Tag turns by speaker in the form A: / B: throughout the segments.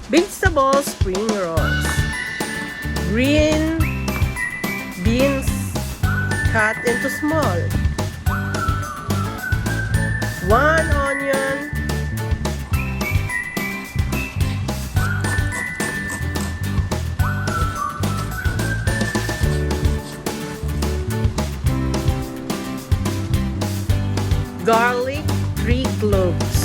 A: vegetable spring rolls. Green beans cut into small. 1 onion. Garlic, 3 cloves.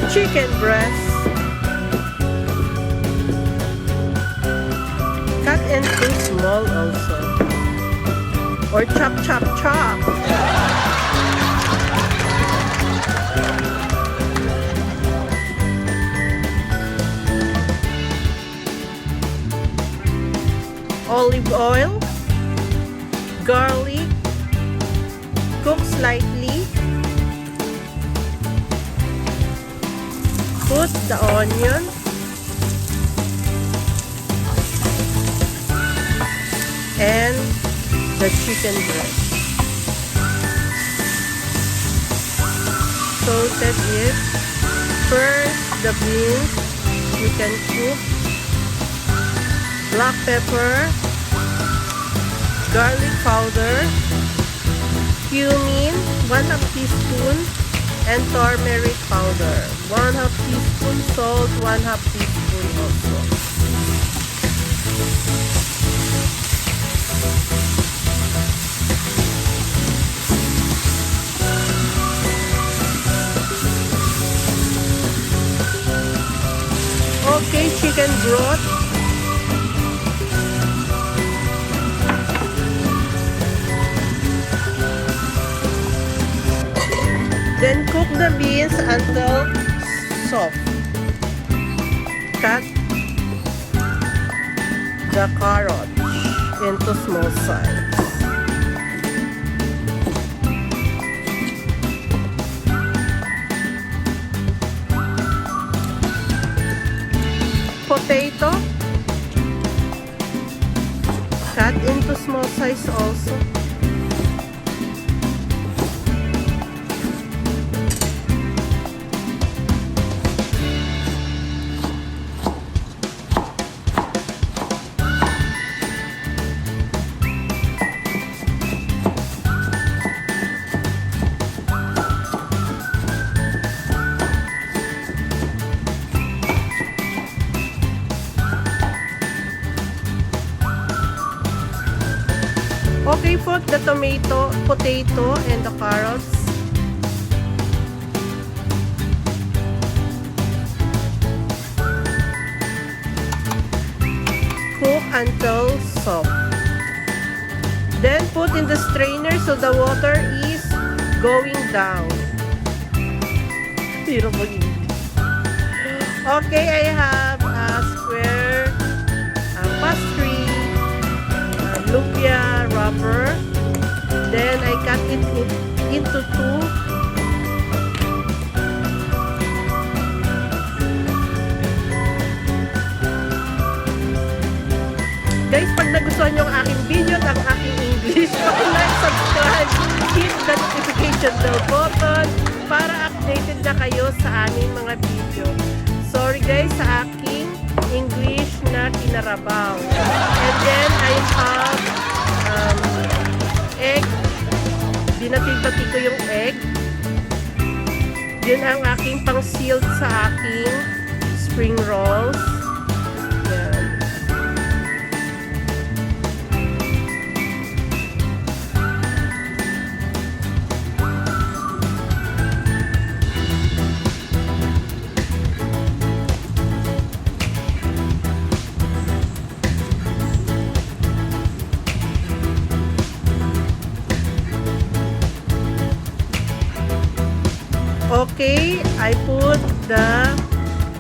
A: Chicken breast. Cut into small also. Or chop, chop, chop. Olive oil, garlic, cook slightly. Put the onion, and the chicken breast. Sauteed it. First, the beans you can cook. Black pepper, garlic powder, cumin, 1/2 teaspoon, and turmeric powder. 1/2 teaspoon salt, 1/2 teaspoon also. Okay, chicken broth. Then cook the beans until soft. Cut the carrot into small size. Potato, cut into small size also. Okay, put the potato, and the carrots. Cook until soft. Then put in the strainer so the water is going down. Okay, I have a square pastry, lumpia wrapper. Then I cut it into 2. Guys, pag nagustuhan nyo ang aking video at ang aking English, like, subscribe, hit the notification bell button para updated na kayo sa aming mga video. Sorry guys sa aking English na kinarabaw. And then I have egg. Binati-bati ko yung egg. Yun ang aking pang-sealed sa aking spring rolls. Yan. Okay, I put the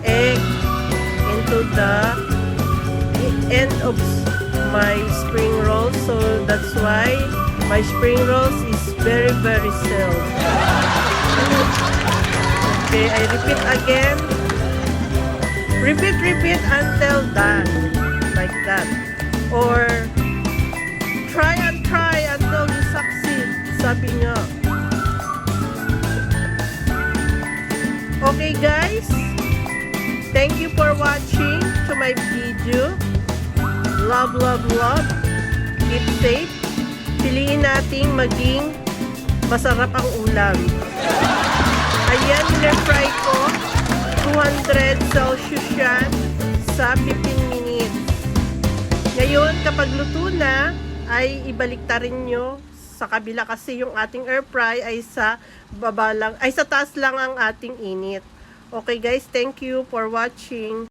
A: egg into the end of my spring rolls, so that's why my spring rolls is very sealed. Okay, I repeat again. Repeat until done. Like that. Or try and try until you succeed. Sabi nga. Okay guys, thank you for watching to my video. Love. Keep safe. Piliin nating maging masarap ang ulam. Ayan, na-fry ko. 200 Celsius yan sa 15 minutes. Ngayon, kapag luto na, ay ibaliktarin nyo sa kabila kasi yung ating air fry ay sa baba lang, ay sa taas lang ang ating init. Okay guys, thank you for watching.